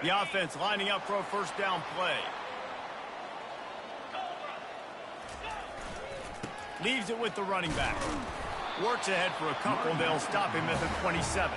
The offense lining up for a first down play. Leaves it with the running back. Works ahead for a couple. They'll stop him at the 27.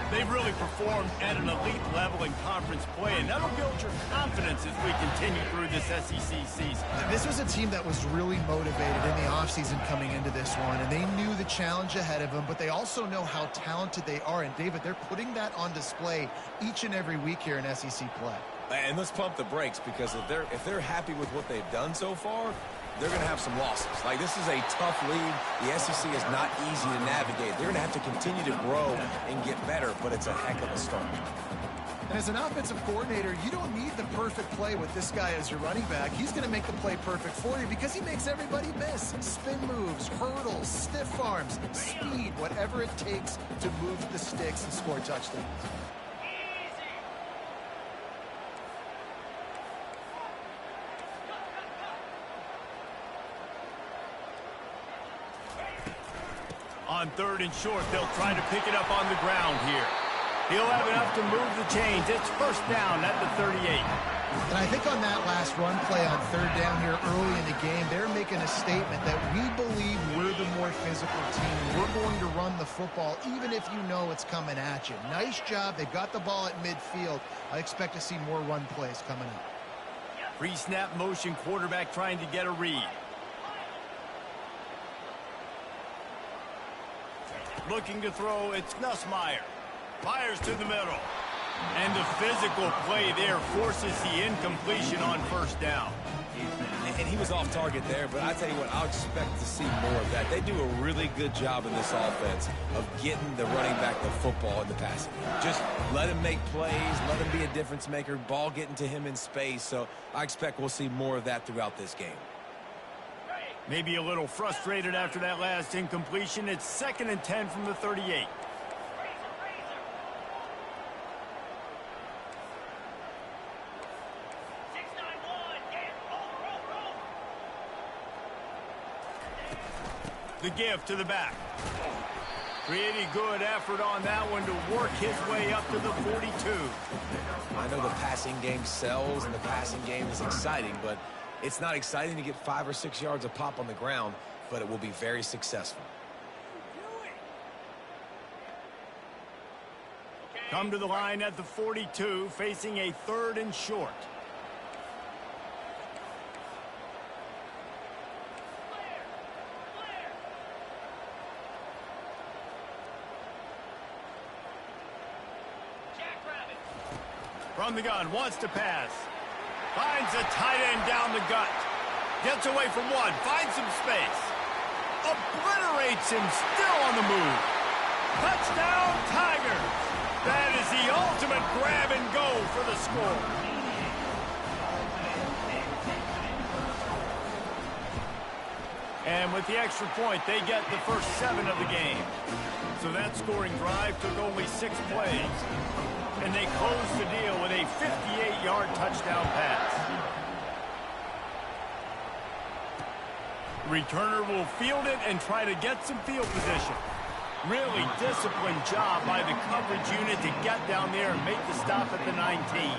They've really performed at an elite level in conference play, and that'll build your confidence as we continue through this SEC season. This was a team that was really motivated in the offseason coming into this one, and they knew the challenge ahead of them, but they also know how talented they are. And, David, they're putting that on display each and every week here in SEC play. And let's pump the brakes, because if they're happy with what they've done so far, they're going to have some losses. Like, this is a tough league. The SEC is not easy to navigate. They're going to have to continue to grow and get better, but it's a heck of a start. And as an offensive coordinator, you don't need the perfect play with this guy as your running back. He's going to make the play perfect for you because he makes everybody miss. Spin moves, hurdles, stiff arms, speed, whatever it takes to move the sticks and score touchdowns. On 3rd and short, they'll try to pick it up on the ground here. He'll have enough to move the chains. It's first down at the 38. And I think on that last run play on 3rd down here early in the game, they're making a statement that we believe we're the more physical team. We're going to run the football even if you know it's coming at you. Nice job. They've got the ball at midfield. I expect to see more run plays coming up. Pre-snap motion, quarterback trying to get a read. Looking to throw, it's Nussmeier. Fires to the middle. And the physical play there forces the incompletion on first down. And he was off target there, but I tell you what, I'll expect to see more of that. They do a really good job in this offense of getting the running back the football in the passing game. Just let him make plays, let him be a difference maker, ball getting to him in space. So I expect we'll see more of that throughout this game. Maybe a little frustrated after that last incompletion. It's 2nd and 10 from the 38. The give to the back. Pretty good effort on that one to work his way up to the 42. I know the passing game sells and the passing game is exciting, but it's not exciting to get 5 or 6 yards of pop on the ground, but it will be very successful. Come to the line at the 42, facing a 3rd and short. From the gun, wants to pass. Finds a tight end down the gut. Gets away from one. Finds some space. Obliterates him. Still on the move. Touchdown, Tigers. That is the ultimate grab and go for the score. And with the extra point, they get the first 7 of the game. So that scoring drive took only 6 plays. And they close the deal with a 58-yard touchdown pass. Returner will field it and try to get some field position. Really disciplined job by the coverage unit to get down there and make the stop at the 19.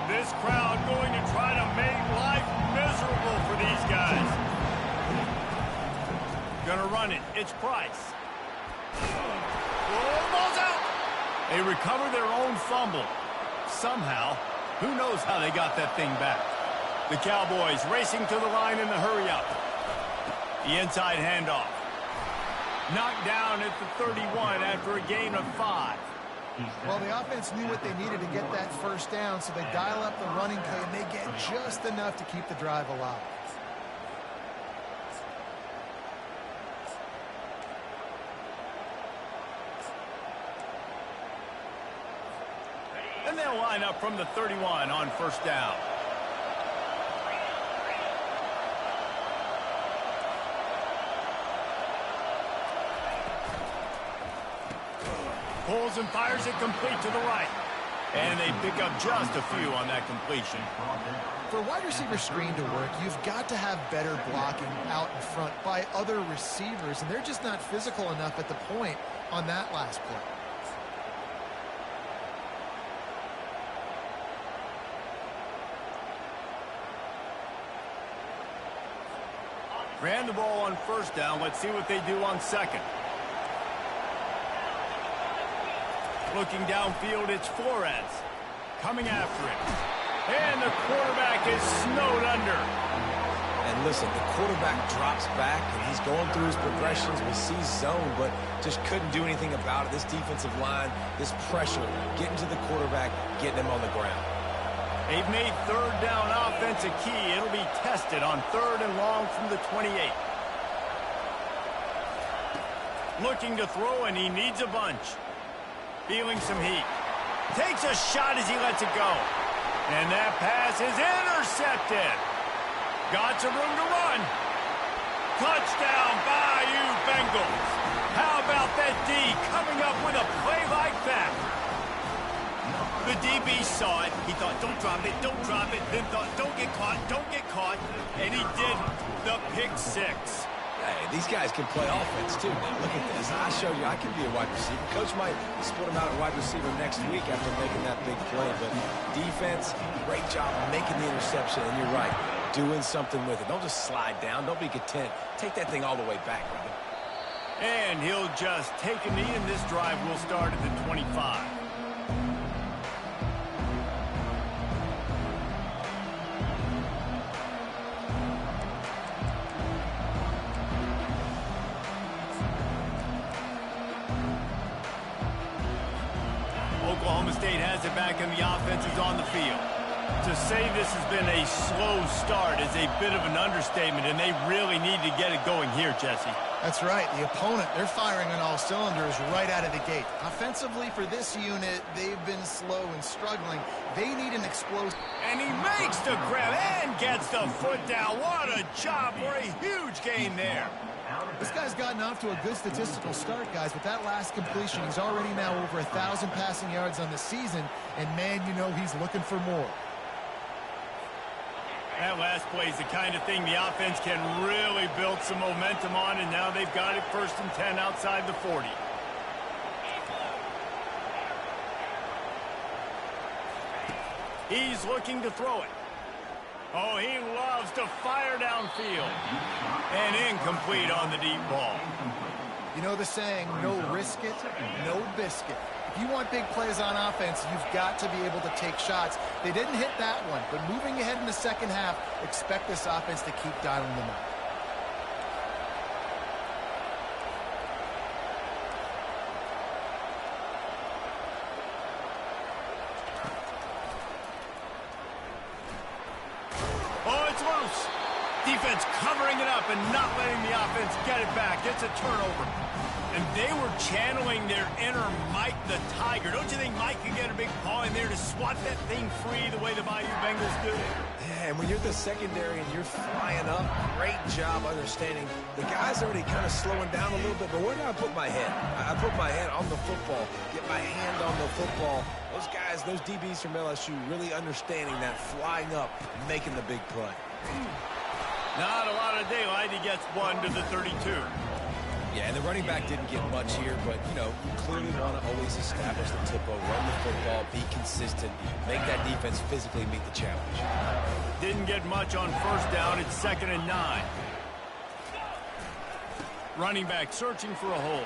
This crowd going to try to make life miserable for these guys. Gonna run it. It's Price. Oh, ball's out. They recover their own fumble. Somehow, who knows how they got that thing back. The Cowboys racing to the line in the hurry-up. The inside handoff. Knocked down at the 31 after a gain of 5. Well, the offense knew what they needed to get that first down, so they dial up the running play, and they get just enough to keep the drive alive. And they'll line up from the 31 on first down. Pulls and fires it complete to the right. And they pick up just a few on that completion. For a wide receiver screen to work, you've got to have better blocking out in front by other receivers, and they're just not physical enough at the point on that last play. Ran the ball on first down. Let's see what they do on second. Looking downfield, it's Flores coming after it. And the quarterback is snowed under. And listen, the quarterback drops back, and he's going through his progressions. We see zone, but just couldn't do anything about it. This defensive line, this pressure, getting to the quarterback, getting him on the ground. They've made third down offense a key. It'll be tested on 3rd and long from the 28. Looking to throw, and he needs a bunch. Feeling some heat. Takes a shot as he lets it go. And that pass is intercepted. Got some room to run. Touchdown, Bayou Bengals. How about that D coming up with a play like that? The DB saw it. He thought, don't drop it, don't drop it. Then thought, don't get caught. And he didn't. The pick 6. Hey, these guys can play offense, too. Now, look at this. I show you I can be a wide receiver. Coach might split him out at wide receiver next week after making that big play. But defense, great job making the interception. And you're right, doing something with it. Don't just slide down. Don't be content. Take that thing all the way back, brother. And he'll just take a knee, and this drive will start at the 25. Oklahoma State has it back, and the offense is on the field. To say this has been a slow start is a bit of an understatement, and they really need to get it going here, Jesse. That's right. The opponent, they're firing on all cylinders right out of the gate. Offensively for this unit, they've been slow and struggling. They need an explosive. And he makes the grab and gets the foot down. What a job for a huge gain there. This guy's gotten off to a good statistical start, guys. With that last completion, he's already now over 1,000 passing yards on the season. And, man, you know he's looking for more. That last play is the kind of thing the offense can really build some momentum on, and now they've got it 1st and 10 outside the 40. He's looking to throw it. Oh, he loves to fire downfield. And incomplete on the deep ball. You know the saying, no risk it, no biscuit. If you want big plays on offense, you've got to be able to take shots. They didn't hit that one, but moving ahead in the second half, expect this offense to keep dialing them up. Oh, it's loose. Defense covering it up and not letting the offense get it back. It's a turnover. And they were channeling their inner Mike the Tiger. Don't you think Mike could get a big paw in there to swat that thing free the way the Bayou Bengals do? Yeah, and when you're the secondary and you're flying up, great job understanding. The guy's already kind of slowing down a little bit, but where do I put my head? I put my head on the football, get my hand on the football. Those guys, those DBs from LSU really understanding that, flying up, making the big play. Not a lot of daylight. He gets 1 to the 32. Yeah, and the running back didn't get much here, but, you know, you clearly want to always establish the tempo, run the football, be consistent, make that defense physically meet the challenge. Didn't get much on 1st down. It's 2nd and 9. Running back searching for a hole.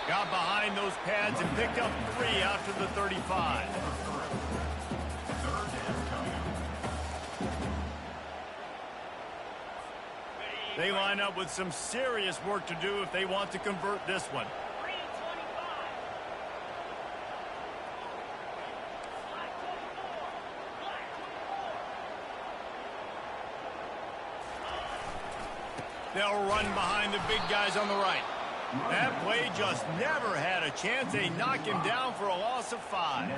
Got behind those pads and picked up 3 out to the 35. They line up with some serious work to do if they want to convert this one. They'll run behind the big guys on the right. That play just never had a chance. They knock him down for a loss of 5.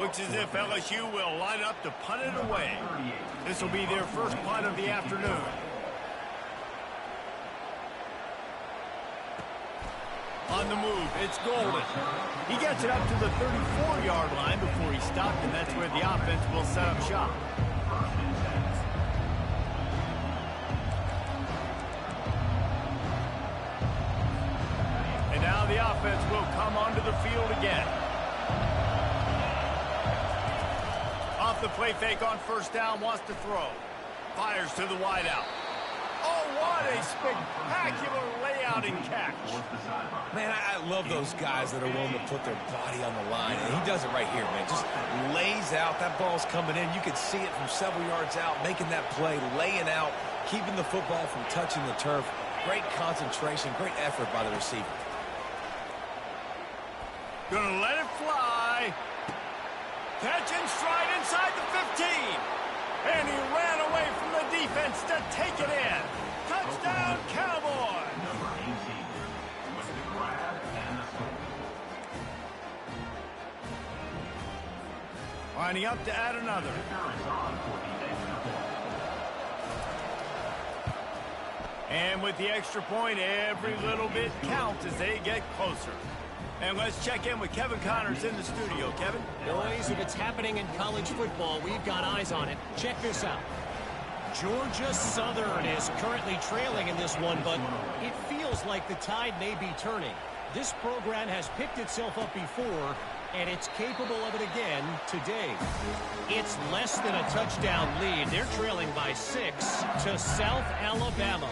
Looks as if LSU will line up to punt it away. This will be their first punt of the afternoon. On the move, it's Golden. He gets it up to the 34-yard line before he stopped, and that's where the offense will set up shop. And now the offense will come onto the field again. Off the play fake on first down, wants to throw. Fires to the wideout. Oh, what a spectacular layout and catch. Man, I love those guys that are willing to put their body on the line, and he does it right here, man. Just lays out. That ball's coming in. You can see it from several yards out, making that play, laying out, keeping the football from touching the turf. Great concentration, great effort by the receiver. Gonna let it fly. Catch and stride inside the 15. And he ran away from the defense to take it in. Touchdown, Cowboys! Number 18 with the grab and the score. Lining up to add another. And with the extra point, every little bit counts as they get closer. And let's check in with Kevin Connors in the studio. Kevin? Boys, if it's happening in college football, we've got eyes on it. Check this out. Georgia Southern is currently trailing in this one, but it feels like the tide may be turning. This program has picked itself up before, and it's capable of it again today. It's less than a touchdown lead. They're trailing by 6 to South Alabama.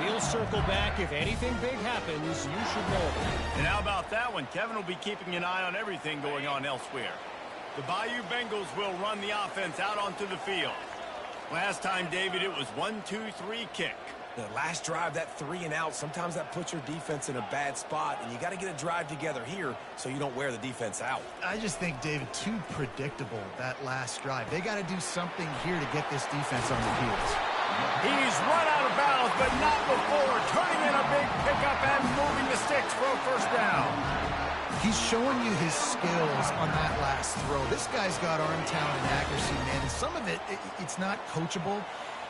We'll circle back. If anything big happens, you should know. And how about that one? Kevin will be keeping an eye on everything going on elsewhere. The Bayou Bengals will run the offense out onto the field. Last time, David, it was 1-2-3 kick. The last drive, that 3 and out, sometimes that puts your defense in a bad spot, and you got to get a drive together here so you don't wear the defense out. I just think, David, too predictable, that last drive. They got to do something here to get this defense on the heels. He's run out of bounds, but not before turning in a big pickup and moving the sticks for a first down. He's showing you his skills on that last throw. This guy's got arm talent and accuracy, man, and some of it's not coachable.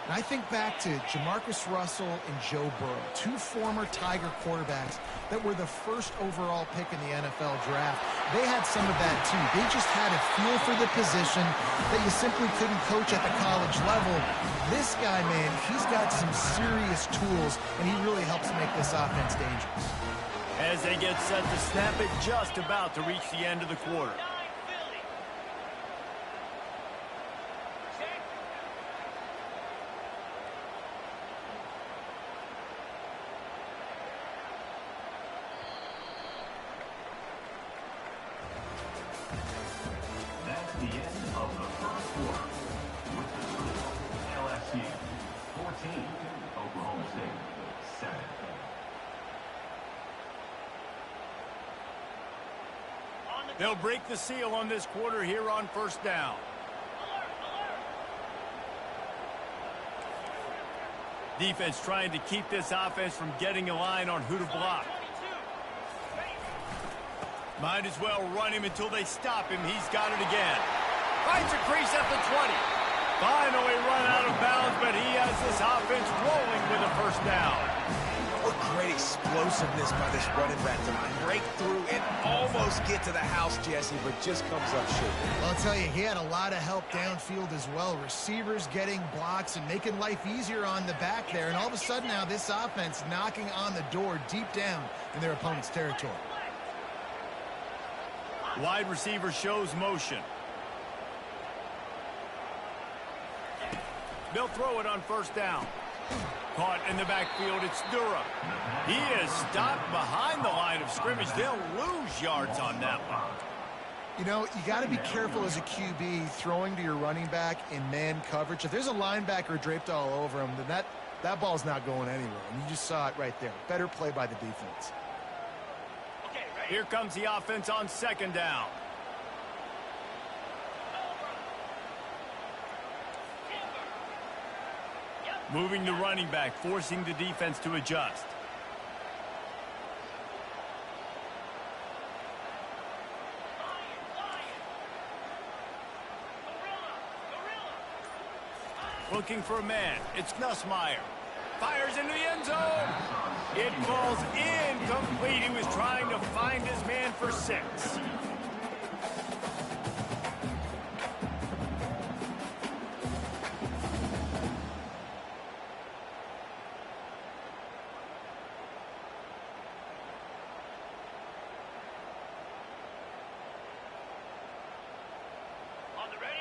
And I think back to Jamarcus Russell and Joe Burrow, two former Tiger quarterbacks that were the first overall pick in the NFL draft. They had some of that, too. They just had a feel for the position that you simply couldn't coach at the college level. This guy, man, he's got some serious tools, and he really helps make this offense dangerous. As they get set to snap it, just about to reach the end of the quarter. That's the end of the first quarter. With the score, LSU 14, Oklahoma State 7. They'll break the seal on this quarter here on first down. Defense trying to keep this offense from getting a line on who to block. Might as well run him until they stop him. He's got it again. Finds a crease at the 20. Finally run out of bounds, but he has this offense rolling with a first down. What great explosiveness by this running back to break through and almost get to the house, Jesse, but just comes up short. Well, I'll tell you, he had a lot of help downfield as well. Receivers getting blocks and making life easier on the back there. And all of a sudden now this offense knocking on the door deep down in their opponent's territory. Wide receiver shows motion. They'll throw it on first down. Caught in the backfield, it's Durham. He is stopped behind the line of scrimmage. They'll lose yards on that one. You know, you got to be careful as a QB throwing to your running back in man coverage. If there's a linebacker draped all over him, then that ball's not going anywhere. And you just saw it right there. Better play by the defense. Here comes the offense on second down. Moving the running back, forcing the defense to adjust. Looking for a man. It's Nussmeier. Fires into the end zone. It falls incomplete. He was trying to find his man for 6.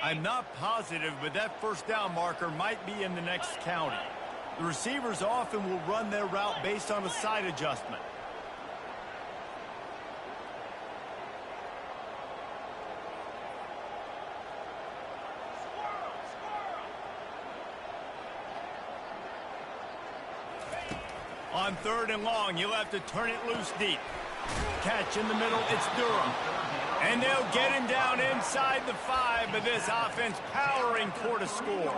I'm not positive, but that first down marker might be in the next county. The receivers often will run their route based on a side adjustment. On 3rd and long, you'll have to turn it loose deep. Catch in the middle, it's Durham. And they'll get him down inside the 5, but this offense powering toward a score.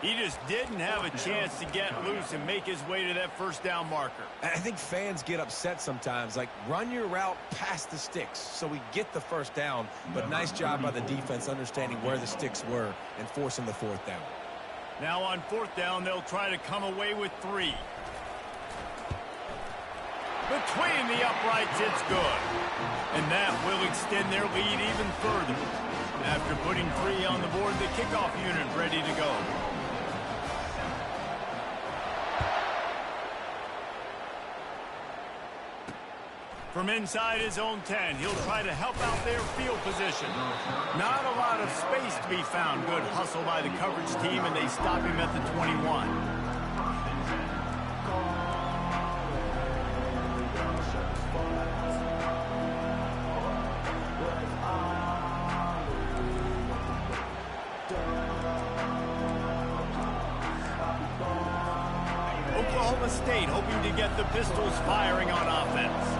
He just didn't have a chance to get loose and make his way to that first down marker. I think fans get upset sometimes, like run your route past the sticks so we get the first down, but nice job by the defense understanding where the sticks were and forcing the 4th down. Now on 4th down, they'll try to come away with 3. Between the uprights, it's good. And that will extend their lead even further. After putting 3 on the board, the kickoff unit ready to go. From inside his own 10, he'll try to help out their field position. Not a lot of space to be found. Good hustle by the coverage team, and they stop him at the 21. Oklahoma State hoping to get the Pistols firing on offense.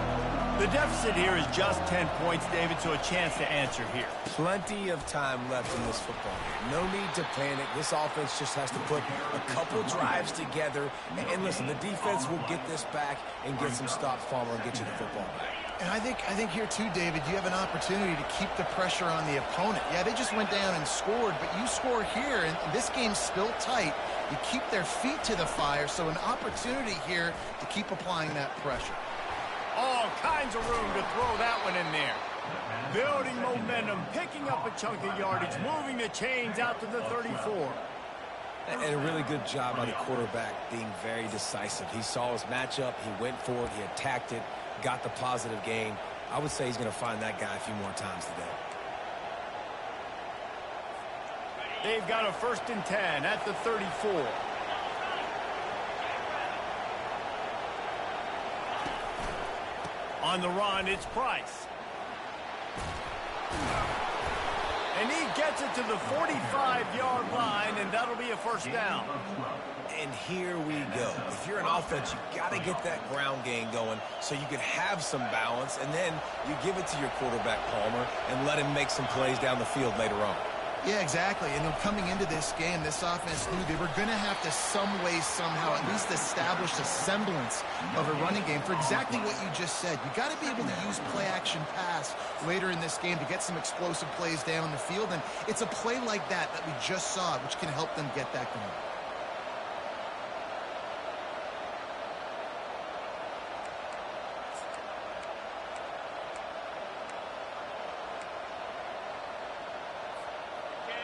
The deficit here is just 10 points, David, so a chance to answer here. Plenty of time left in this football game. No need to panic. This offense just has to put a couple drives together. And listen, the defense will get this back and get some stops, Palmer, and get you the football back. And I think here too, David, you have an opportunity to keep the pressure on the opponent. Yeah, they just went down and scored, but you score here, and this game's still tight. You keep their feet to the fire, so an opportunity here to keep applying that pressure. All kinds of room to throw that one in there. Building momentum, picking up a chunk of yardage, moving the chains out to the 34. And a really good job by the quarterback being very decisive. He saw his matchup, he went for it, he attacked it, got the positive gain. I would say he's going to find that guy a few more times today. They've got a 1st and 10 at the 34. On the run, it's Price. And he gets it to the 45-yard line, and that'll be a 1st down. And here we go. If you're an offense, you got to get that ground game going so you can have some balance, and then you give it to your quarterback, Palmer, and let him make some plays down the field later on. Yeah, exactly. And coming into this game, this offense knew they were going to have to some way, somehow, at least establish a semblance of a running game for exactly what you just said. You got to be able to use play-action pass later in this game to get some explosive plays down the field. And it's a play like that we just saw, which can help them get that going.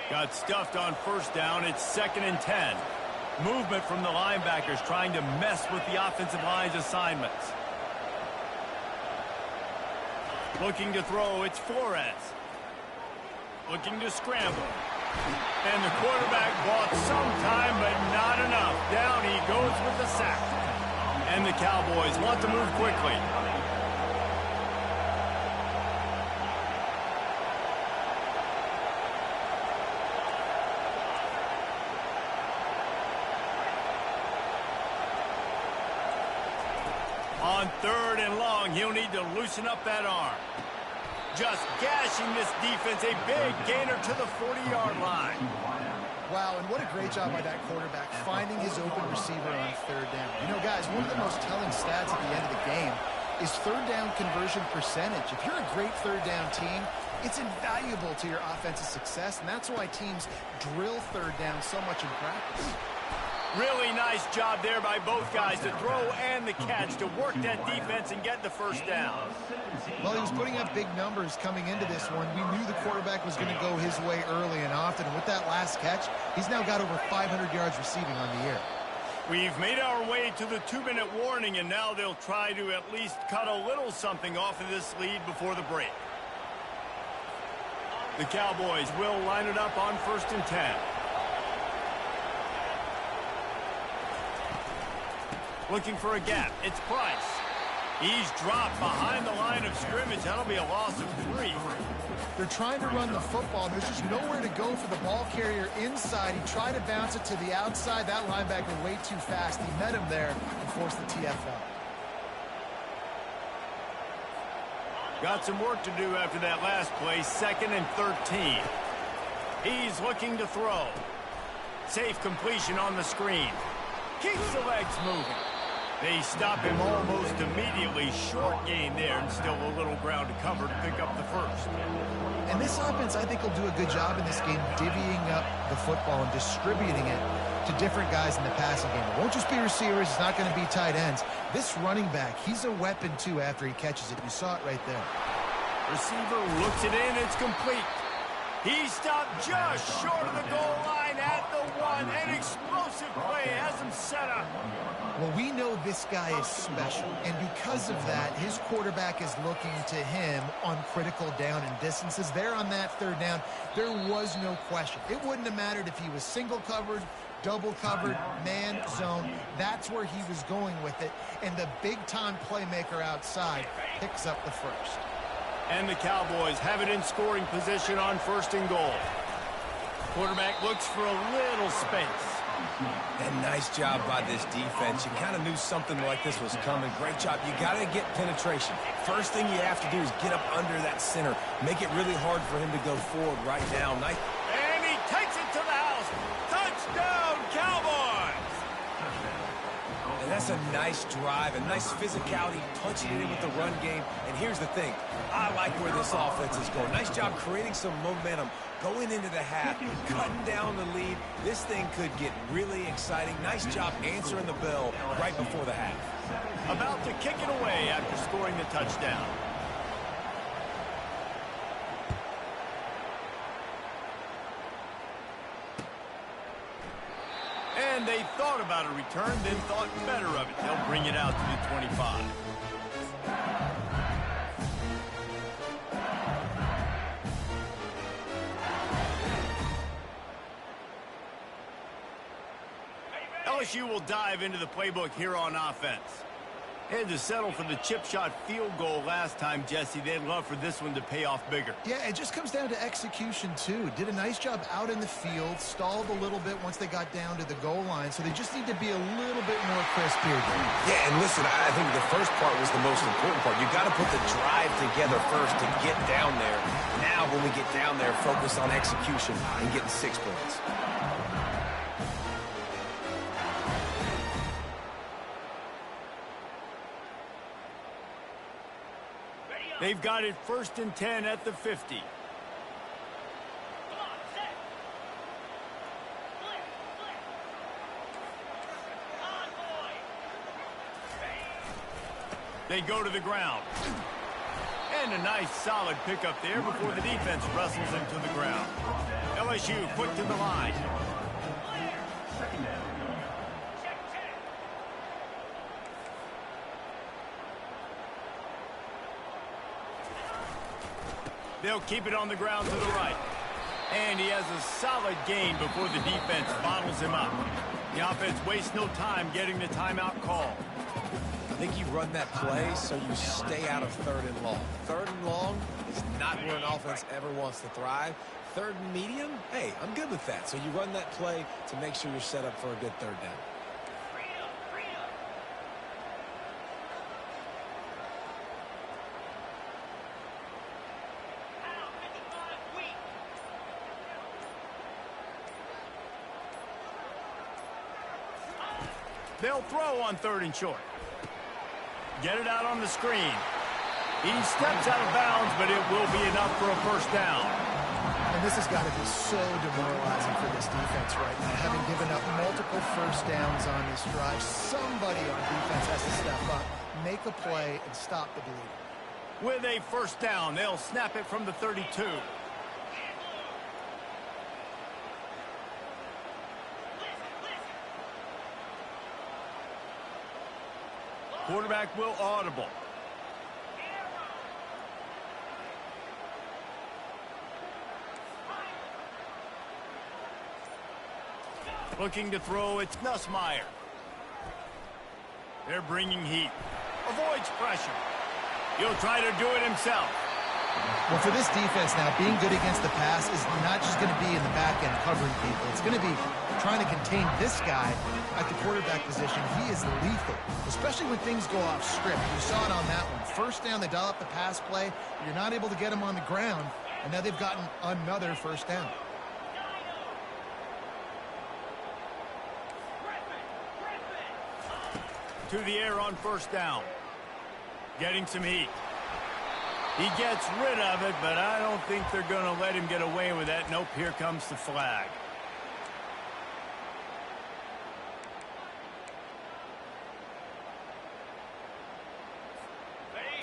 Got stuffed on 1st down. It's 2nd and 10. Movement from the linebackers trying to mess with the offensive line's assignments. Looking to throw, it's Flores. Looking to scramble. And the quarterback bought some time, but not enough. Down he goes with the sack. And the Cowboys want to move quickly. On 3rd and long, he'll need to loosen up that arm. Just gashing this defense, a big gainer to the 40-yard line. Wow, and what a great job by that quarterback, finding his open receiver on 3rd down. You know, guys, one of the most telling stats at the end of the game is 3rd down conversion percentage. If you're a great 3rd down team, it's invaluable to your offensive success, and that's why teams drill 3rd down so much in practice. Really nice job there by both guys, the throw and the catch, to work that defense and get the first down. Well, he was putting up big numbers coming into this one. We knew the quarterback was going to go his way early and often. And with that last catch, he's now got over 500 yards receiving on the year. We've made our way to the 2-minute warning, and now they'll try to at least cut a little something off of this lead before the break. The Cowboys will line it up on 1st and 10. Looking for a gap. It's Price. He's dropped behind the line of scrimmage. That'll be a loss of 3. They're trying to run the football. There's just nowhere to go for the ball carrier inside. He tried to bounce it to the outside. That linebacker way too fast. He met him there and forced the TFL. Got some work to do after that last play. 2nd and 13. He's looking to throw. Safe completion on the screen. Keeps the legs moving. They stop him almost immediately. Short gain there, and still a little ground to cover to pick up the first. And this offense, I think, will do a good job in this game divvying up the football and distributing it to different guys in the passing game. It won't just be receivers. It's not going to be tight ends. This running back, he's a weapon, too, after he catches it. You saw it right there. Receiver looks it in. It's complete. He stopped just short of the goal line at the 1. An explosive play has him set up. Well, we know this guy is special, and because of that, his quarterback is looking to him on critical down and distances. There on that 3rd down, there was no question. It wouldn't have mattered if he was single covered, double covered, man, zone. That's where he was going with it, and the big-time playmaker outside picks up the first. And the Cowboys have it in scoring position on 1st and goal. Quarterback looks for a little space. And nice job by this defense. You kind of knew something like this was coming. Great job. You got to get penetration. First thing you have to do is get up under that center. Make it really hard for him to go forward right now. Nice. And he takes it to the house. Touchdown, Cowboys! And that's a nice drive, a nice physicality, punching it in with the run game. And here's the thing. I like where this offense is going. Nice job creating some momentum, going into the half, cutting down the lead. This thing could get really exciting. Nice job answering the bell right before the half. About to kick it away after scoring the touchdown. And they thought about a return, then thought better of it. They'll bring it out to the 25. LSU will dive into the playbook here on offense. Had to settle for the chip shot field goal last time, Jesse. They'd love for this one to pay off bigger. Yeah, it just comes down to execution, too. Did a nice job out in the field, stalled a little bit once they got down to the goal line, so they just need to be a little bit more crisp here. Yeah, and listen, I think the first part was the most important part. You got to put the drive together first to get down there. Now, when we get down there, focus on execution and getting 6 points. They've got it 1st and 10 at the 50. They go to the ground. And a nice solid pickup there before the defense wrestles him to the ground. LSU quick to the line. They'll keep it on the ground to the right. And he has a solid gain before the defense bottles him up. The offense wastes no time getting the timeout call. I think you run that play so you stay out of 3rd and long. 3rd and long is not where an offense ever wants to thrive. 3rd and medium, hey, I'm good with that. So you run that play to make sure you're set up for a good 3rd down. They'll throw on 3rd and short. Get it out on the screen. He steps out of bounds, but it will be enough for a first down. And this has got to be so demoralizing for this defense right now, having given up multiple first downs on this drive. Somebody on defense has to step up, make a play, and stop the bleeding. With a first down, they'll snap it from the 32. Quarterback will audible. Looking to throw, it's Nussmeier. They're bringing heat. Avoids pressure. He'll try to do it himself. Well, for this defense now, being good against the pass is not just going to be in the back end covering people. It's going to be trying to contain this guy at the quarterback position. He is lethal, especially when things go off script. You saw it on that one. First down, they dial up the pass play. You're not able to get him on the ground, and now they've gotten another first down. To the air on first down. Getting some heat. He gets rid of it, but I don't think they're going to let him get away with that. Nope, here comes the flag.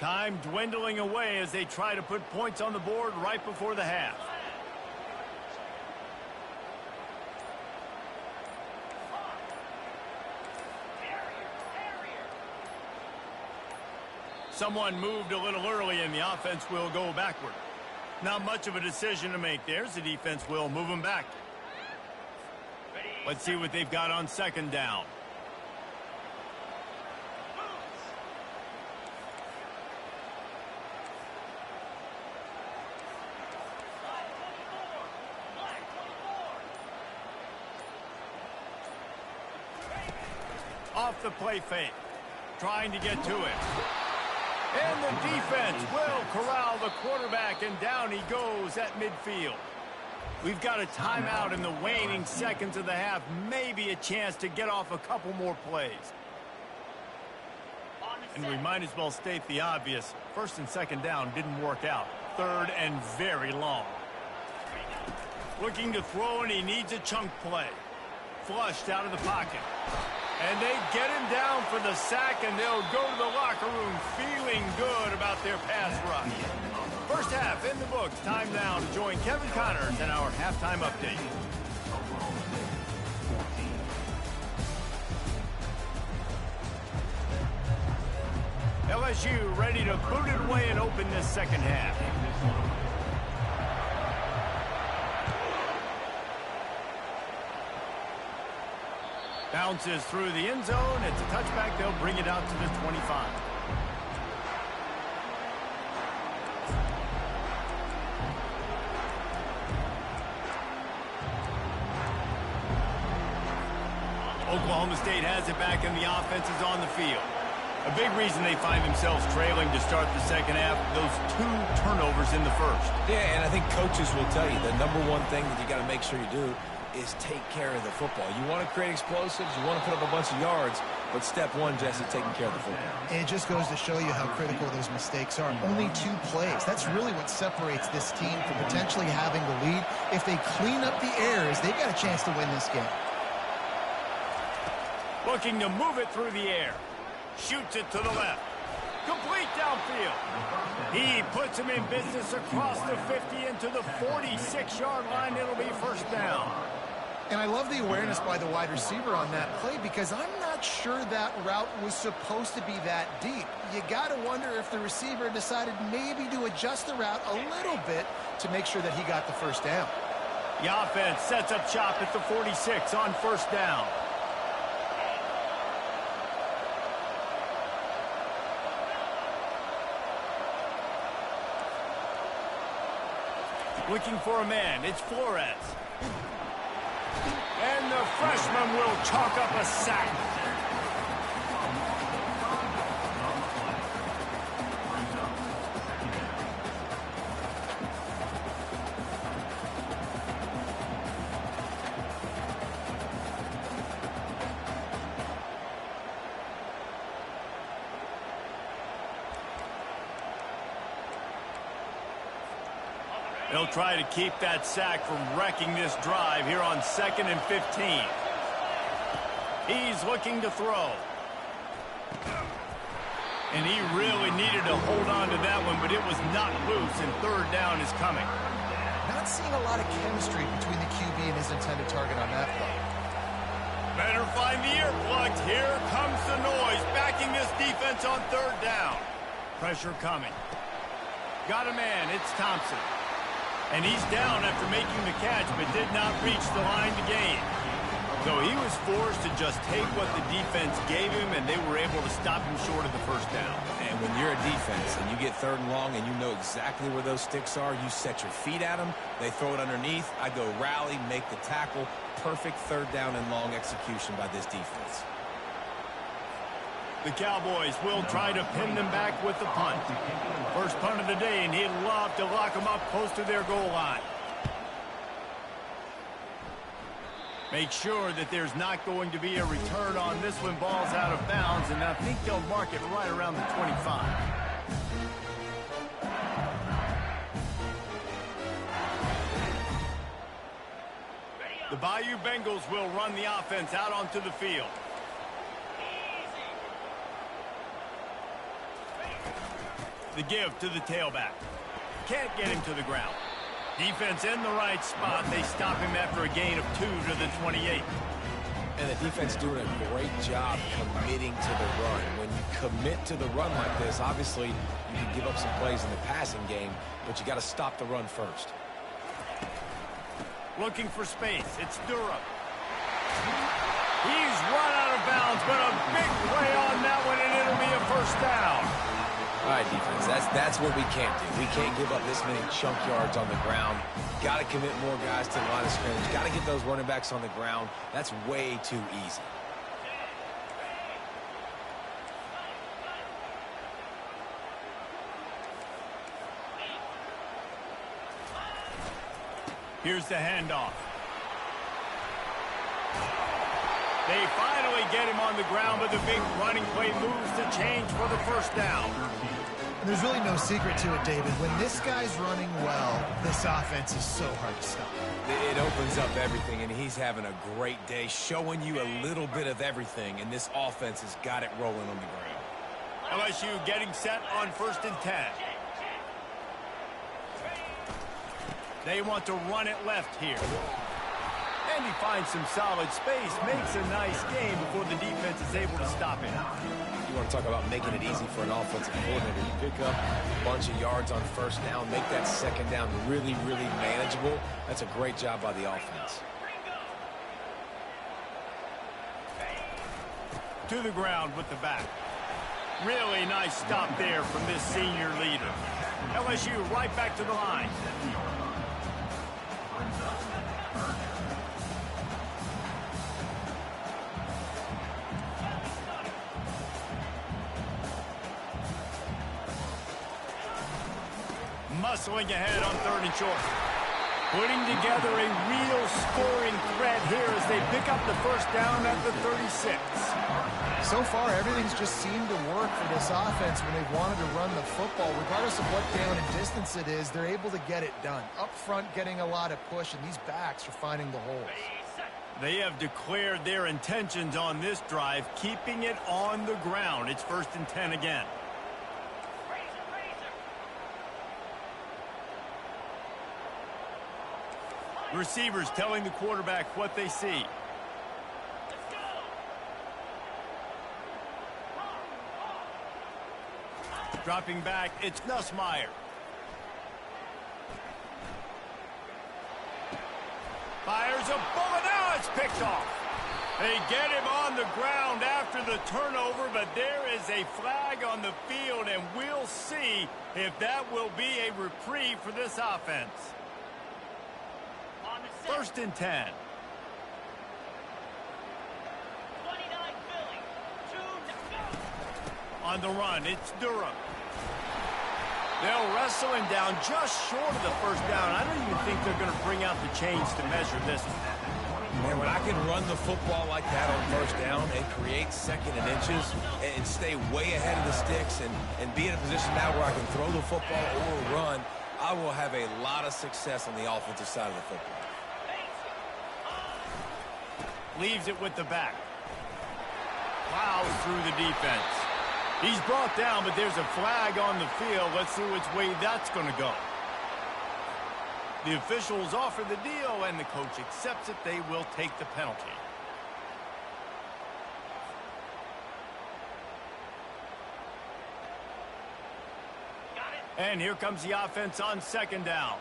Time dwindling away as they try to put points on the board right before the half. Someone moved a little early, and the offense will go backward. Not much of a decision to make there. The defense will move them back. Let's see what they've got on second down. Off the play fake. Trying to get to it. And the defense will corral the quarterback, and down he goes at midfield. We've got a timeout in the waning seconds of the half. Maybe a chance to get off a couple more plays. And we might as well state the obvious. First and second down didn't work out. Third and very long. Looking to throw, and he needs a chunk play. Flushed out of the pocket. And they get him down for the sack, and they'll go to the locker room feeling good about their pass rush. First half in the books. Time now to join Kevin Connors in our halftime update. LSU ready to boot it away and open this second half. Bounces through the end zone. It's a touchback. They'll bring it out to the 25. Oklahoma State has it back, and the offense is on the field. A big reason they find themselves trailing to start the second half, those 2 turnovers in the first. Yeah, and I think coaches will tell you the number one thing that you got to make sure you do is take care of the football. You want to create explosives, you want to put up a bunch of yards, but step one, Jesse, taking care of the football. And it just goes to show you how critical those mistakes are. Only 2 plays. That's really what separates this team from potentially having the lead. If they clean up the errors, they've got a chance to win this game. Looking to move it through the air. Shoots it to the left. Complete downfield. He puts him in business across the 50 into the 46-yard line. It'll be first down. And I love the awareness by the wide receiver on that play, because I'm not sure that route was supposed to be that deep. You got to wonder if the receiver decided maybe to adjust the route a little bit to make sure that he got the first down. The offense sets up shop at the 46 on first down. Looking for a man. It's Flores. And the freshman will chalk up a sack. They'll try to keep that sack from wrecking this drive here on 2nd and 15. He's looking to throw. And he really needed to hold on to that one, but it was not loose, and third down is coming. Not seeing a lot of chemistry between the QB and his intended target on that play. Better find the earplugs. Here comes the noise, backing this defense on third down. Pressure coming. Got a man. It's Thompson. And he's down after making the catch, but did not reach the line to gain. So he was forced to just take what the defense gave him, and they were able to stop him short of the first down. And when you're a defense and you get third and long and you know exactly where those sticks are, you set your feet at them, they throw it underneath, I go rally, make the tackle. Perfect third down and long execution by this defense. The Cowboys will try to pin them back with the punt. First punt of the day, and he'd love to lock them up close to their goal line. Make sure that there's not going to be a return on this when ball's out of bounds, and I think they'll mark it right around the 25. The Bayou Bengals will run the offense out onto the field. The give to the tailback. Can't get him to the ground. Defense in the right spot. They stop him after a gain of 2 to the 28. And the defense doing a great job committing to the run. When you commit to the run like this, obviously you can give up some plays in the passing game, but you got to stop the run first. Looking for space. It's Durham. He's run out of bounds, but a big play on that one, and it'll be a first down. All right, defense, that's what we can't do. We can't give up this many chunk yards on the ground. Got to commit more guys to the line of scrimmage. Got to get those running backs on the ground. That's way too easy. Here's the handoff. They finally get him on the ground, but the big running play moves the change for the first down. There's really no secret to it, David. When this guy's running well, this offense is so hard to stop. It opens up everything, and he's having a great day, showing you a little bit of everything, and this offense has got it rolling on the ground. LSU getting set on 1st and 10. They want to run it left here. And he finds some solid space, makes a nice game before the defense is able to stop him. You want to talk about making it easy for an offensive coordinator. You pick up a bunch of yards on first down, make that second down really, really manageable. That's a great job by the offense. To the ground with the back. Really nice stop there from this senior leader. LSU right back to the line. Muscling ahead on 3rd and short. Putting together a real scoring threat here as they pick up the first down at the 36. So far, everything's just seemed to work for this offense when they've wanted to run the football. Regardless of what down and distance it is, they're able to get it done. Up front, getting a lot of push, and these backs are finding the holes. They have declared their intentions on this drive, keeping it on the ground. It's 1st and 10 again. Receivers telling the quarterback what they see. Dropping back, it's Nussmeier. Fires a bullet. Now it's picked off. They get him on the ground after the turnover, but there is a flag on the field, and we'll see if that will be a reprieve for this offense. 1st and 10. On the run, it's Durham. They'll wrestle him down just short of the first down. I don't even think they're going to bring out the chains to measure this one. Man, when I can run the football like that on first down and create 2nd and inches and stay way ahead of the sticks and be in a position now where I can throw the football or run, I will have a lot of success on the offensive side of the football. Leaves it with the back. plows through the defense. He's brought down, but there's a flag on the field. Let's see which way that's going to go. The officials offer the deal, and the coach accepts it. They will take the penalty. And here comes the offense on second down.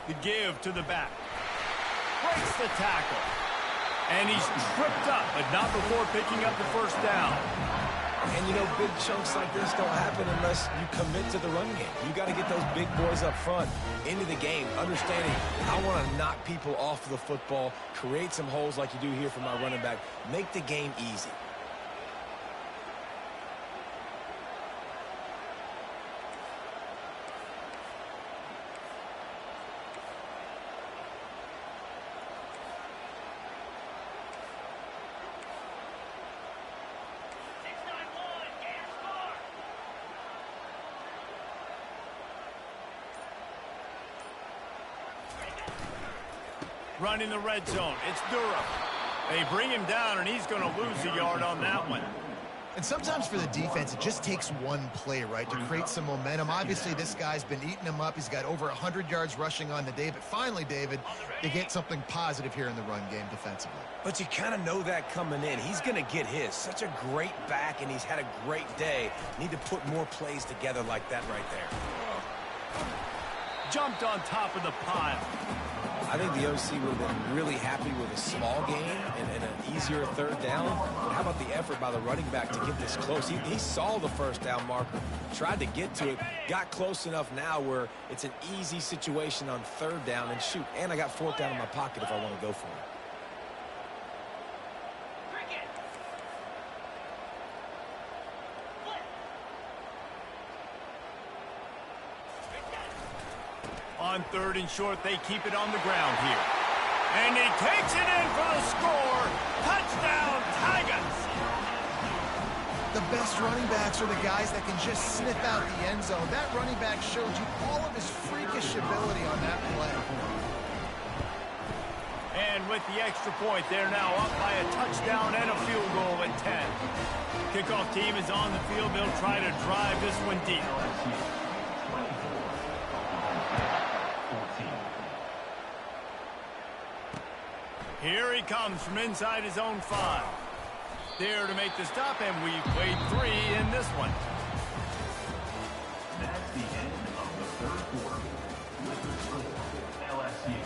The give to the back. Breaks the tackle. And he's tripped up, but not before picking up the first down. And, you know, big chunks like this don't happen unless you commit to the run game. You got to get those big boys up front into the game, understanding I want to knock people off the football, create some holes like you do here for my running back, make the game easy. Running the red zone. It's Durham. They bring him down, and he's going to lose a yard on that one. And sometimes for the defense, it just takes one play, right, to create some momentum. Obviously, this guy's been eating them up. He's got over 100 yards rushing on the day. But finally, David, they get something positive here in the run game defensively. But you kind of know that coming in. He's going to get his. Such a great back, and he's had a great day. Need to put more plays together like that right there. Jumped on top of the pile. I think the OC would have been really happy with a small gain and an easier third down. But how about the effort by the running back to get this close? He saw the first down marker, tried to get to it, got close enough now where it's an easy situation on third down. And shoot, and I got fourth down in my pocket if I want to go for it. On third and short, they keep it on the ground here. And he takes it in for the score. Touchdown, Tigers! The best running backs are the guys that can just sniff out the end zone. That running back showed you all of his freakish ability on that play. And with the extra point, they're now up by a touchdown and a field goal at 10. Kickoff team is on the field. They'll try to drive this one deep. Here he comes from inside his own 5. There to make the stop, and we've played 3 in this one. That's the end of the third quarter. With the score, LSU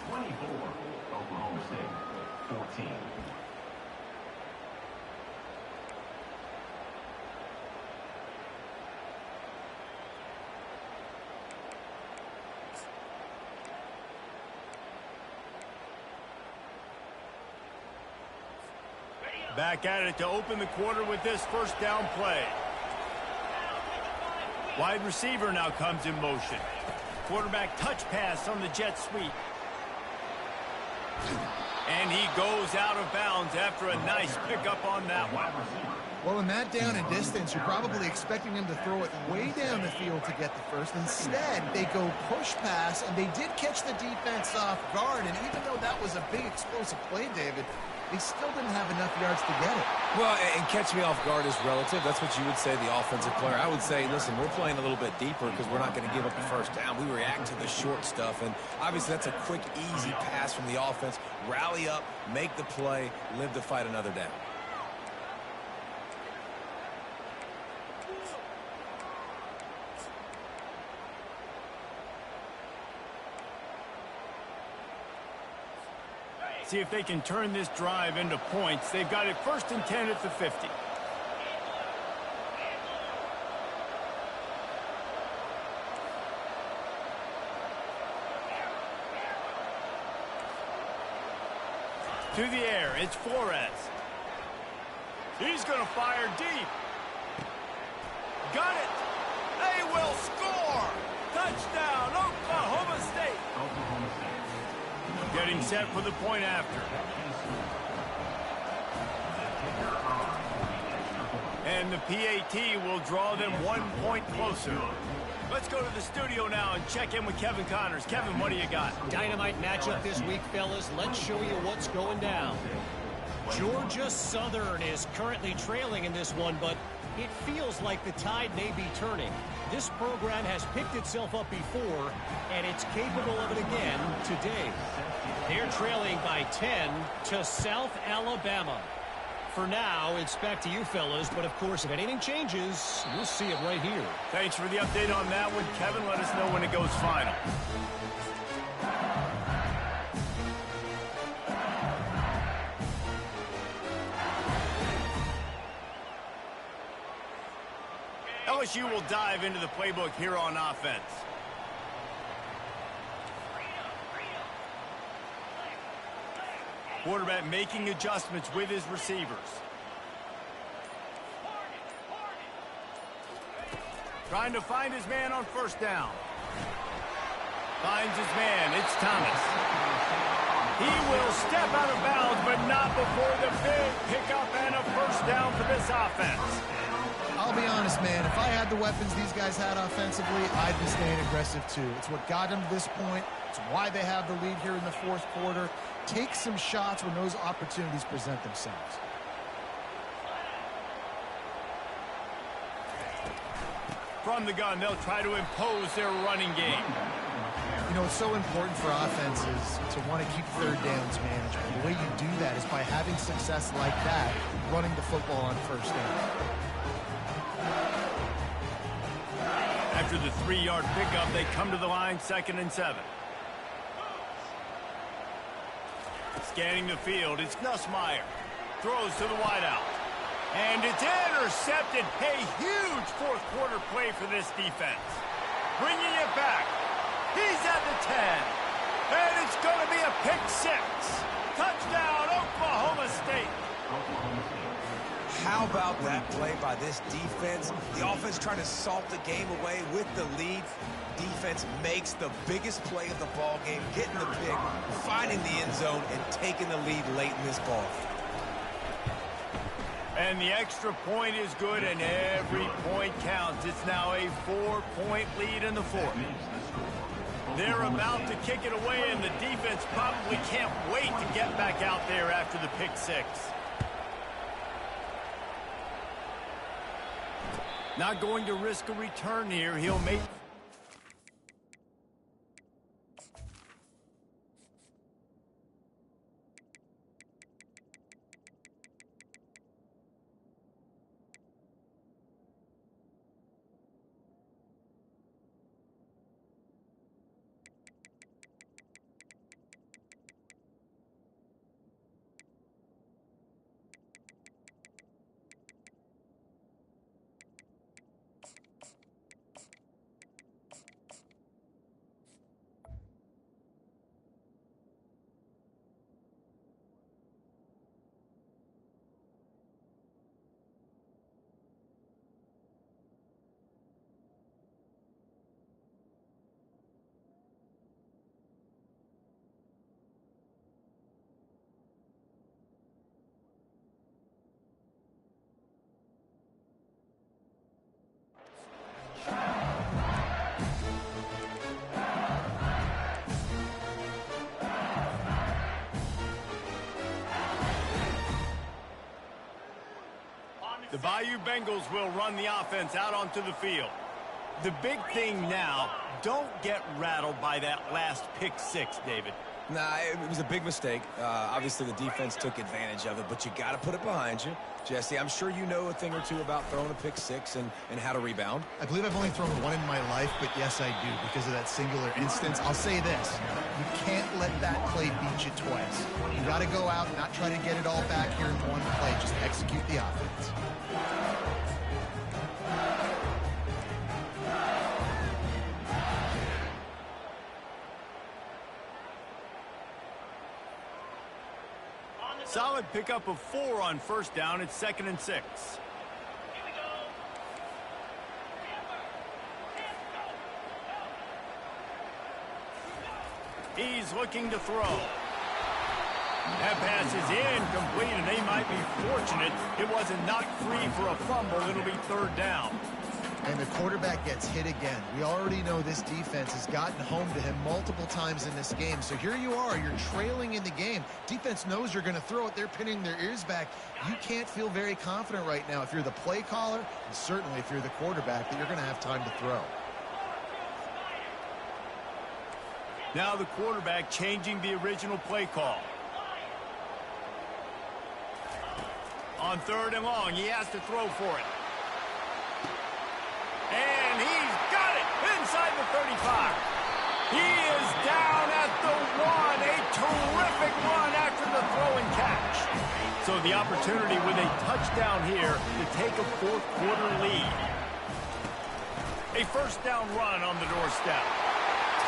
24, Oklahoma State 14. Back at it to open the quarter with this first down play. Wide receiver now comes in motion. Quarterback touch pass on the jet sweep. And he goes out of bounds after a nice pickup on that one. Well, in that down and distance, you're probably expecting him to throw it way down the field to get the first. Instead, they go push pass, and they did catch the defense off guard. And even though that was a big explosive play, David, they still didn't have enough yards to get it. Well, and catch me off guard is relative. That's what you would say, the offensive player. I would say, listen, we're playing a little bit deeper because we're not going to give up the first down. We react to the short stuff, and obviously that's a quick, easy pass from the offense. Rally up, make the play, live to fight another down. See if they can turn this drive into points. They've got it first and 10 at the 50. To the air, it's Flores. He's going to fire deep. Got it. They will score. Touchdown, Oklahoma State. Oklahoma State. Getting set for the point after. And the PAT will draw them 1 point closer. Let's go to the studio now and check in with Kevin Connors. Kevin, what do you got? Dynamite matchup this week, fellas. Let's show you what's going down. Georgia Southern is currently trailing in this one, but it feels like the tide may be turning. This program has picked itself up before, and it's capable of it again today. They're trailing by 10 to South Alabama. For now, it's back to you fellas, but of course, if anything changes, we'll see it right here. Thanks for the update on that one, Kevin. Let us know when it goes final. LSU will dive into the playbook here on offense. Quarterback making adjustments with his receivers. Trying to find his man on first down. Finds his man. It's Thomas. He will step out of bounds, but not before the big pickup and a first down for this offense. I'll be honest, man. If I had the weapons these guys had offensively, I'd be staying aggressive too. It's what got them to this point. It's why they have the lead here in the fourth quarter. Take some shots when those opportunities present themselves. From the gun, they'll try to impose their running game. You know, it's so important for offenses to want to keep third downs manageable. The way you do that is by having success like that, running the football on first down. After the 3-yard pickup, they come to the line, 2nd and 7. Scanning the field, it's Nussmeier. Throws to the wideout. And it's intercepted. A huge fourth quarter play for this defense. Bringing it back. He's at the 10. And it's going to be a pick 6. Touchdown, Oklahoma State. How about that play by this defense? The offense trying to salt the game away with the lead. Defense makes the biggest play of the ball game, getting the pick, finding the end zone, and taking the lead late in this ball. And the extra point is good, and every point counts. It's now a 4-point lead in the fourth. They're about to kick it away, and the defense probably can't wait to get back out there after the pick 6. Not going to risk a return here. He'll make... The Bayou Bengals will run the offense out onto the field. The big thing now, don't get rattled by that last pick 6, David. Nah, it was a big mistake. Obviously, the defense took advantage of it, but you got to put it behind you. Jesse, I'm sure you know a thing or two about throwing a pick 6 and how to rebound. I believe I've only thrown one in my life, but yes, I do, because of that singular instance. I'll say this. You can't let that play beat you twice. You got to go out and not try to get it all back here in one play. Just execute the offense. Solid pickup of 4 on first down. It's 2nd and 6. He's looking to throw. That pass is incomplete, and they might be fortunate it wasn't knocked free for a fumble. It'll be third down. And the quarterback gets hit again. We already know this defense has gotten home to him multiple times in this game. So here you are, you're trailing in the game. Defense knows you're going to throw it. They're pinning their ears back. You can't feel very confident right now if you're the play caller, and certainly if you're the quarterback, that you're going to have time to throw. Now the quarterback changing the original play call. On third and long, he has to throw for it. And he's got it inside the 35. He is down at the 1. A terrific run after the throw and catch. So the opportunity with a touchdown here to take a fourth quarter lead. A first down run on the doorstep.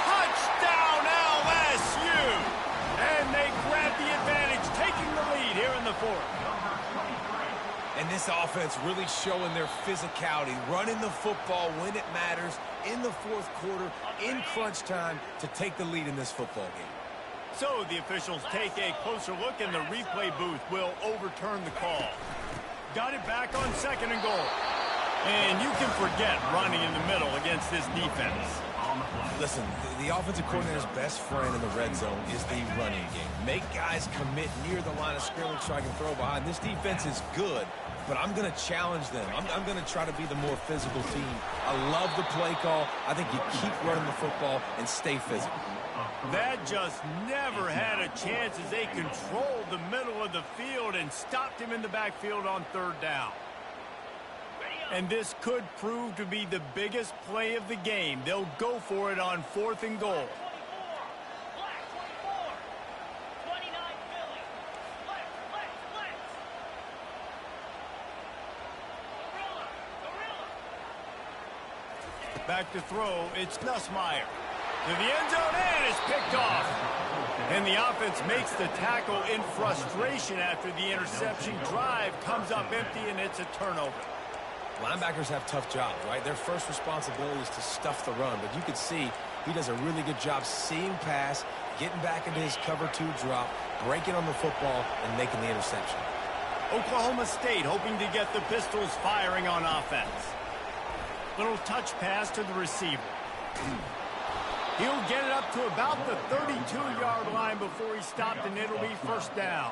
Touchdown LSU! And they grab the advantage, taking the lead here in the fourth. And this offense really showing their physicality, running the football when it matters, in the fourth quarter, in crunch time, to take the lead in this football game. So the officials take a closer look, and the replay booth will overturn the call. Got it back on second and goal. And you can forget running in the middle against this defense. Listen, the offensive coordinator's best friend in the red zone is the running game. Make guys commit near the line of scrimmage so I can throw behind. This defense is good, but I'm going to challenge them. I'm going to try to be the more physical team. I love the play call. I think you keep running the football and stay physical. That just never had a chance as they controlled the middle of the field and stopped him in the backfield on third down. And this could prove to be the biggest play of the game. They'll go for it on fourth and goal. Back to throw, it's Nussmeier. To the end zone, and it's picked off. And the offense makes the tackle in frustration after the interception. Drive comes up empty, and it's a turnover. Linebackers have tough jobs, right? Their first responsibility is to stuff the run, but you can see he does a really good job seeing pass, getting back into his cover two drop, breaking on the football, and making the interception. Oklahoma State hoping to get the Pistols firing on offense. Little touch pass to the receiver. He'll get it up to about the 32-yard line before he's stopped, and it'll be first down.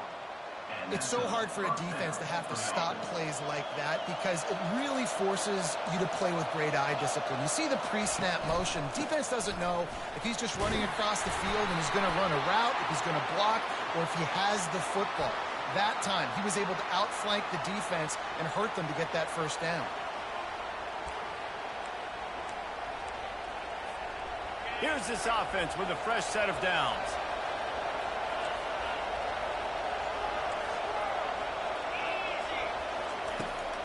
It's so hard for a defense to have to stop plays like that because it really forces you to play with great eye discipline. You see the pre-snap motion. Defense doesn't know if he's just running across the field and he's going to run a route, if he's going to block, or if he has the football. That time, he was able to outflank the defense and hurt them to get that first down. Here's this offense with a fresh set of downs.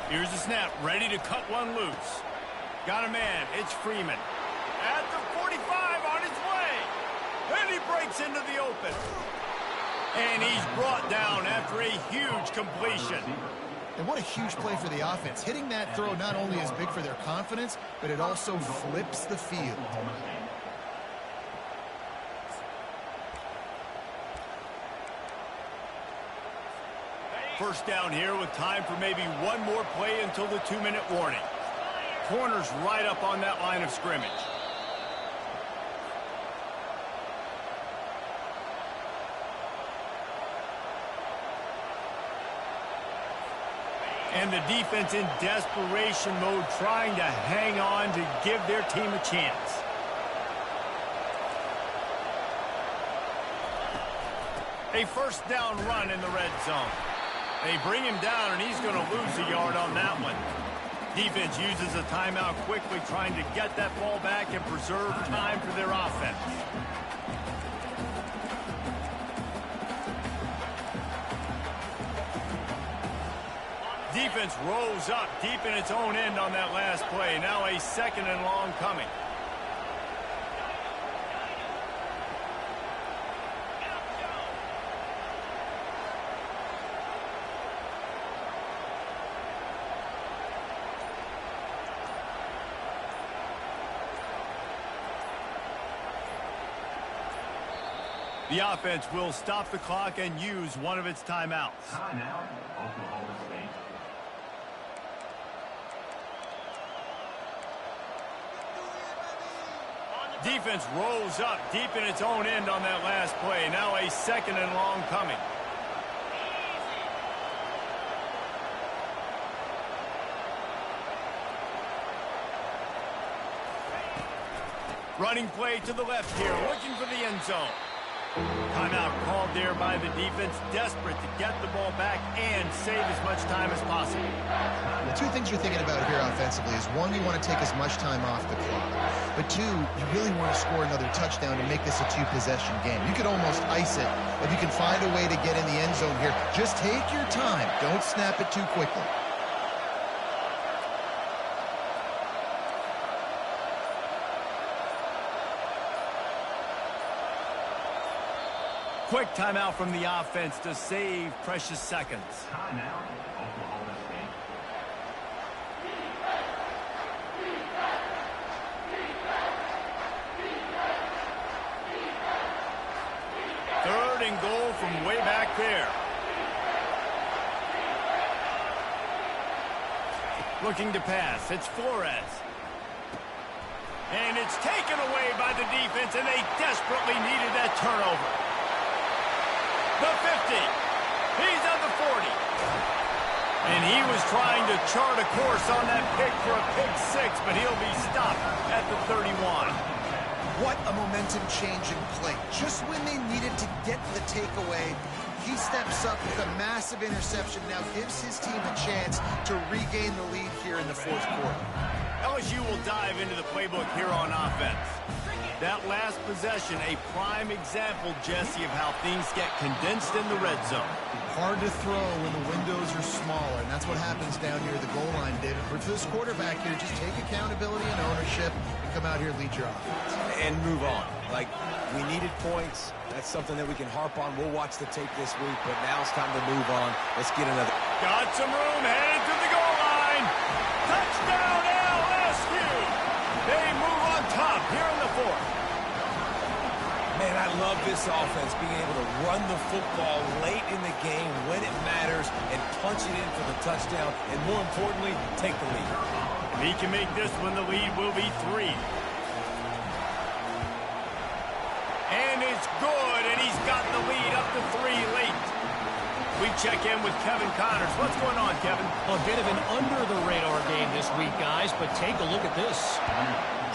Here's the snap, ready to cut one loose. Got a man, it's Freeman. At the 45, on his way. And he breaks into the open. And he's brought down after a huge completion. And what a huge play for the offense. Hitting that throw not only is big for their confidence, but it also flips the field. First down here with time for maybe one more play until the 2-minute warning. Corner's right up on that line of scrimmage. And the defense in desperation mode, trying to hang on to give their team a chance. A first down run in the red zone. They bring him down, and he's going to lose a yard on that one. Defense uses a timeout quickly, trying to get that ball back and preserve time for their offense. Defense rolls up deep in its own end on that last play. Now a second and long coming. The offense will stop the clock and use one of its timeouts. Timeout, Oklahoma State. Defense rose up deep in its own end on that last play. Now a second and long coming. Running play to the left here, looking for the end zone. Timeout called there by the defense, desperate to get the ball back and save as much time as possible. The two things you're thinking about here offensively is, one, you want to take as much time off the clock. But two, you really want to score another touchdown to make this a two-possession game. You could almost ice it if you can find a way to get in the end zone here. Just take your time. Don't snap it too quickly. Quick timeout from the offense to save precious seconds. Timeout, Oklahoma State. Third and goal from way back there. Looking to pass. It's Flores. And it's taken away by the defense, and they desperately needed that turnover. The 50. He's on the 40. And he was trying to chart a course on that pick for a pick six, but he'll be stopped at the 31. What a momentum-changing play. Just when they needed to get the takeaway, he steps up with a massive interception, now gives his team a chance to regain the lead here in the fourth quarter. LSU will dive into the playbook here on offense. That last possession, a prime example, Jesse, of how things get condensed in the red zone. Hard to throw when the windows are smaller, and that's what happens down here at the goal line, David. For this quarterback here, just take accountability and ownership and come out here and lead your offense. And move on. Like, we needed points. That's something that we can harp on. We'll watch the tape this week, but now it's time to move on. Let's get another. Got some room, headed to the goal line. Touchdown, LSU. They move on top here in the fourth. Man, I love this offense, being able to run the football late in the game when it matters and punch it in for the touchdown, and more importantly, take the lead. If he can make this one, the lead will be 3. And it's good, and he's got the lead up to 3 late. We check in with Kevin Connors. What's going on, Kevin? A bit of an under-the-radar game this week, guys, but take a look at this.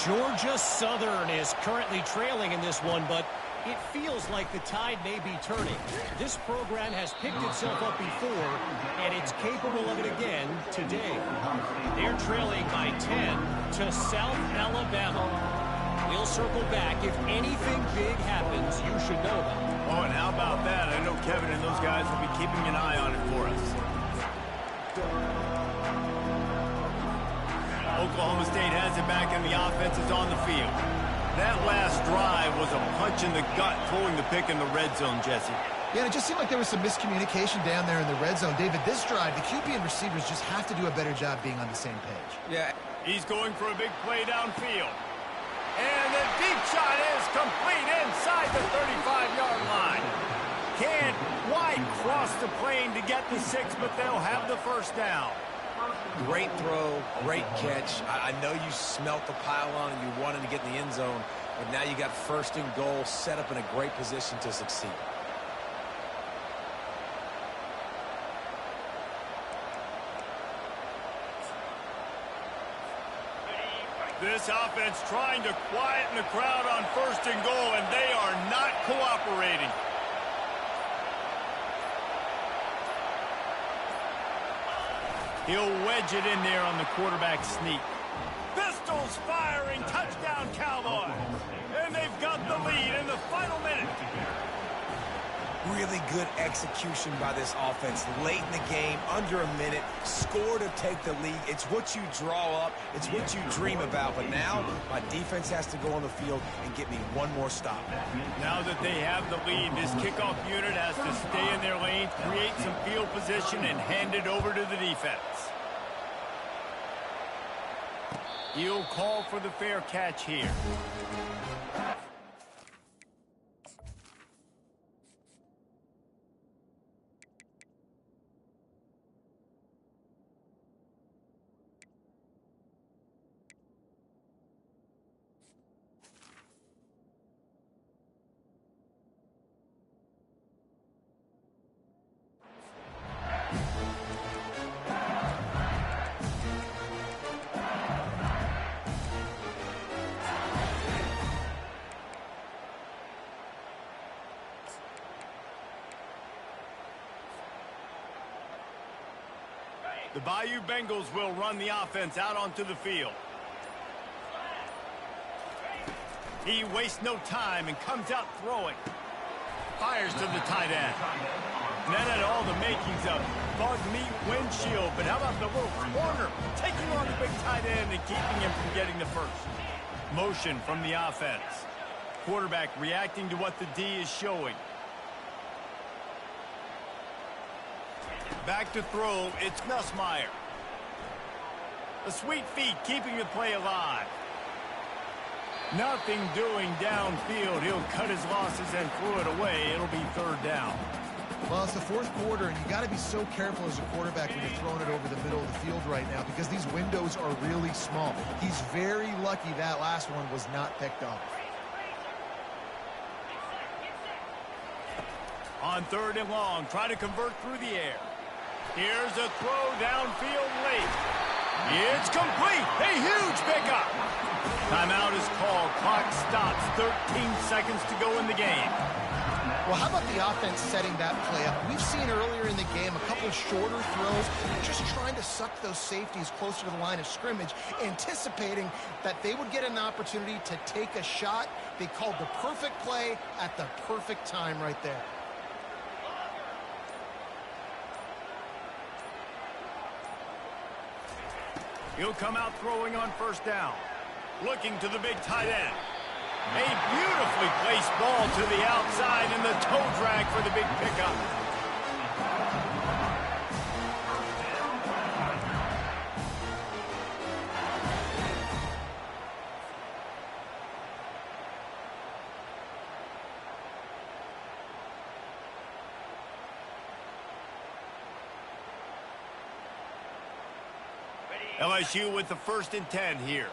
Georgia Southern is currently trailing in this one, but it feels like the tide may be turning. This program has picked itself up before, and it's capable of it again today. They're trailing by 10 to South Alabama. We'll circle back. If anything big happens, you should know about it. Oh, and how about that? I know Kevin and those guys will be keeping an eye on it for us. Oklahoma State has it back, and the offense is on the field. That last drive was a punch in the gut, throwing the pick in the red zone, Jesse. Yeah, and it just seemed like there was some miscommunication down there in the red zone. David, this drive, the QB and receivers just have to do a better job being on the same page. Yeah. He's going for a big play downfield. And the deep shot is complete inside the 35-yard line. Can't quite cross the plane to get the 6, but they'll have the first down. Great throw, great catch. I know you smelt the pylon and you wanted to get in the end zone, but now you got first and goal set up in a great position to succeed. This offense trying to quieten the crowd on first and goal, and they are not cooperating. He'll wedge it in there on the quarterback sneak. Pistols firing, touchdown Cowboys. And they've got the lead in the final minute. Really good execution by this offense late in the game, under a minute, score to take the lead. It's what you draw up, it's what you dream about, but now my defense has to go on the field and get me one more stop. Now that they have the lead, this kickoff unit has to stay in their lane, create some field position, and hand it over to the defense. He'll call for the fair catch here. The Bayou Bengals will run the offense out onto the field. He wastes no time and comes out throwing. Fires to the tight end. And that had all the makings of bug meat windshield, but how about the little corner taking on the big tight end and keeping him from getting the first? Motion from the offense. Quarterback reacting to what the D is showing. Back to throw, it's Nussmeier. The sweet feet keeping the play alive. Nothing doing downfield. He'll cut his losses and throw it away. It'll be third down. Well, it's the fourth quarter, and you got to be so careful as a quarterback when you're throwing it over the middle of the field right now because these windows are really small. He's very lucky that last one was not picked off. On third and long, try to convert through the air. Here's a throw downfield late. It's complete. A huge pickup. Timeout is called. Clock stops. 13 seconds to go in the game. Well, how about the offense setting that play up? We've seen earlier in the game a couple of shorter throws, just trying to suck those safeties closer to the line of scrimmage, anticipating that they would get an opportunity to take a shot. They called the perfect play at the perfect time right there. He'll come out throwing on first down. Looking to the big tight end. A beautifully placed ball to the outside and the toe drag for the big pickup. LSU with the 1st and 10 here.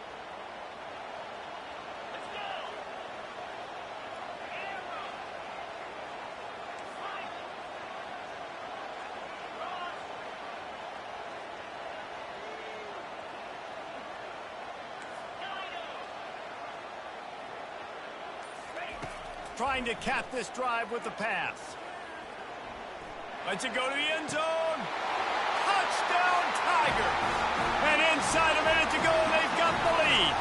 Trying to cap this drive with the pass. Lets it go to the end zone. Touchdown, Tiger. And inside a minute to go, they've got the lead.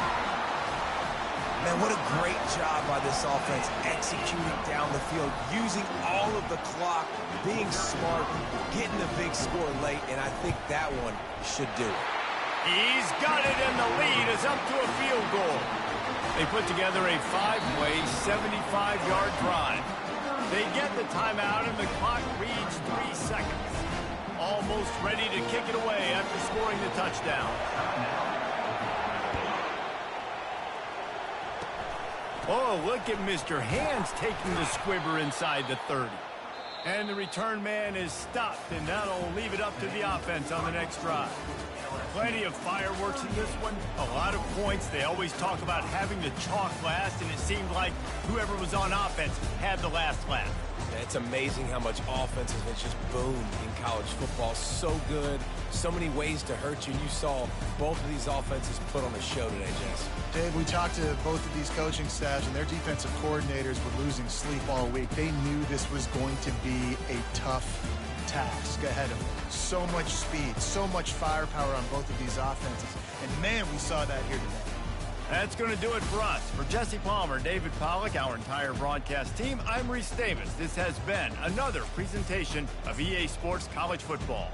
Man, what a great job by this offense executing down the field, using all of the clock, being smart, getting the big score late, and I think that one should do it. He's got it, and the lead is up to a field goal. They put together a 5-play, 75-yard drive. They get the timeout, and the clock reads 3 seconds. Almost ready to kick it away after scoring the touchdown. Oh, look at Mr. Hands taking the squibber inside the 30. And the return man is stopped, and that'll leave it up to the offense on the next drive. Plenty of fireworks in this one, a lot of points. They always talk about having the chalk last, and it seemed like whoever was on offense had the last laugh. It's amazing how much offense has just boomed in college football. So good, so many ways to hurt you. You saw both of these offenses put on a show today, Jess. Dave, we talked to both of these coaching staffs, and their defensive coordinators were losing sleep all week. They knew this was going to be a tough task ahead of them. So much speed, so much firepower on both of these offenses. And, man, we saw that here today. That's going to do it for us. For Jesse Palmer, David Pollack, our entire broadcast team, I'm Reese Davis. This has been another presentation of EA Sports College Football.